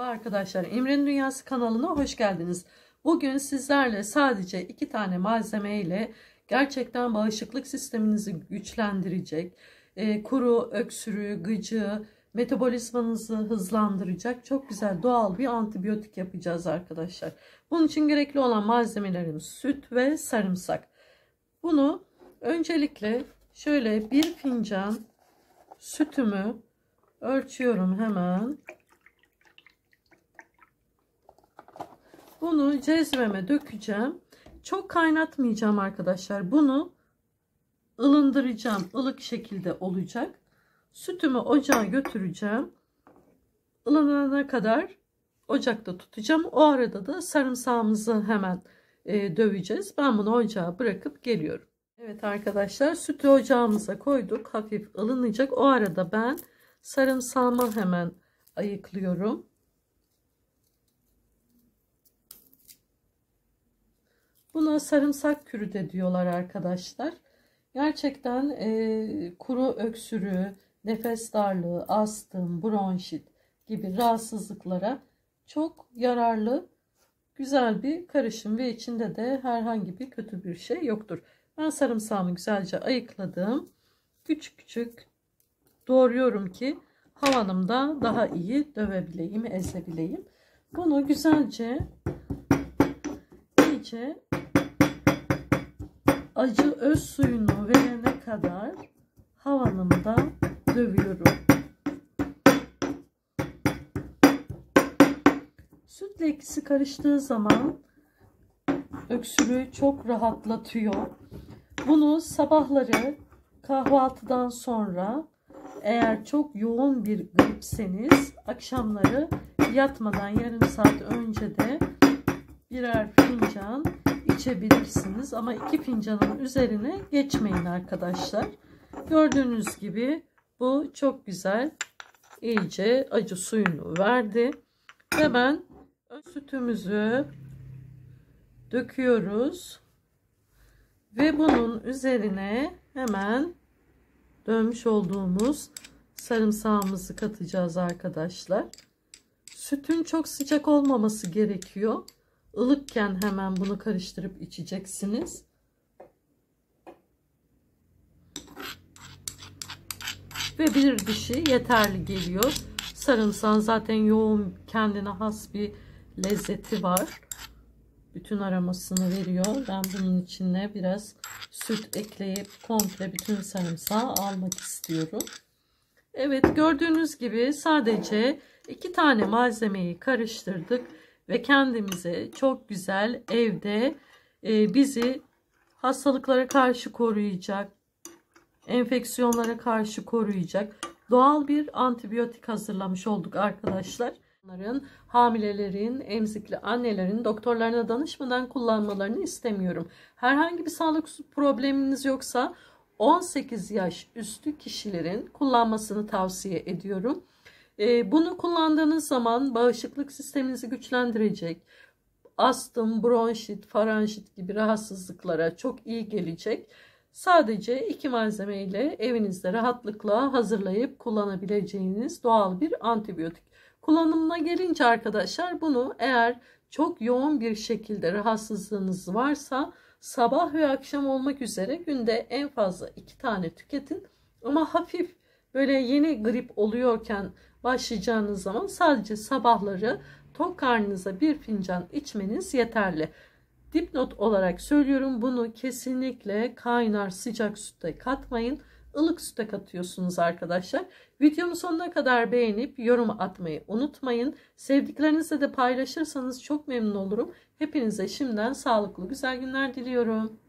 Merhaba arkadaşlar, İmre'nin Dünyası kanalına hoş geldiniz. Bugün sizlerle sadece 2 tane malzeme ile gerçekten bağışıklık sisteminizi güçlendirecek, kuru, öksürüğü, gıcığı, metabolizmanızı hızlandıracak çok güzel doğal bir antibiyotik yapacağız arkadaşlar. Bunun için gerekli olan malzemelerim süt ve sarımsak. Bunu öncelikle şöyle bir fincan sütümü ölçüyorum hemen. Bunu cezveme dökeceğim. Çok kaynatmayacağım arkadaşlar. Bunu ılındıracağım. Ilık şekilde olacak. Sütümü ocağa götüreceğim. Ilınana kadar ocakta tutacağım. O arada da sarımsağımızı hemen döveceğiz. Ben bunu ocağa bırakıp geliyorum. Evet arkadaşlar, sütü ocağımıza koyduk. Hafif ılınacak. O arada ben sarımsağımı hemen ayıklıyorum. Buna sarımsak kürü de diyorlar arkadaşlar. Gerçekten kuru öksürüğü, nefes darlığı, astım, bronşit gibi rahatsızlıklara çok yararlı, güzel bir karışım ve içinde de herhangi bir kötü bir şey yoktur. Ben sarımsağımı güzelce ayıkladım. Küçük küçük doğruyorum ki havanımda daha iyi dövebileyim, ezebileyim. Bunu güzelce iyice acı öz suyunu verene kadar havanımda dövüyorum. Sütle ikisi karıştığı zaman öksürüğü çok rahatlatıyor. Bunu sabahları kahvaltıdan sonra, eğer çok yoğun bir gripseniz akşamları yatmadan yarım saat önce de birer fincan içebilirsiniz. Ama 2 fincanın üzerine geçmeyin arkadaşlar. Gördüğünüz gibi bu çok güzel iyice acı suyunu verdi. Ve ben sütümüzü döküyoruz. Ve bunun üzerine hemen dövmüş olduğumuz sarımsağımızı katacağız arkadaşlar. Sütün çok sıcak olmaması gerekiyor. Ilıkken hemen bunu karıştırıp içeceksiniz. Ve bir dişi yeterli geliyor. Sarımsağın zaten yoğun, kendine has bir lezzeti var. Bütün aromasını veriyor. Ben bunun içine biraz süt ekleyip komple bütün sarımsağı almak istiyorum. Evet, gördüğünüz gibi sadece 2 tane malzemeyi karıştırdık ve kendimize çok güzel evde bizi hastalıklara karşı koruyacak, enfeksiyonlara karşı koruyacak doğal bir antibiyotik hazırlamış olduk arkadaşlar. Bunların hamilelerin, emzikli annelerin doktorlarına danışmadan kullanmalarını istemiyorum. Herhangi bir sağlık probleminiz yoksa 18 yaş üstü kişilerin kullanmasını tavsiye ediyorum. Bunu kullandığınız zaman bağışıklık sisteminizi güçlendirecek, astım, bronşit, faranjit gibi rahatsızlıklara çok iyi gelecek. Sadece 2 malzeme ile evinizde rahatlıkla hazırlayıp kullanabileceğiniz doğal bir antibiyotik. Kullanımına gelince arkadaşlar, bunu eğer çok yoğun bir şekilde rahatsızlığınız varsa sabah ve akşam olmak üzere günde en fazla 2 tane tüketin. Ama hafif böyle yeni grip oluyorken başlayacağınız zaman sadece sabahları tok karnınıza bir fincan içmeniz yeterli. Dipnot olarak söylüyorum, bunu kesinlikle kaynar sıcak sütte katmayın. Ilık süte katıyorsunuz arkadaşlar. Videomu sonuna kadar beğenip yorum atmayı unutmayın. Sevdiklerinizle de paylaşırsanız çok memnun olurum. Hepinize şimdiden sağlıklı güzel günler diliyorum.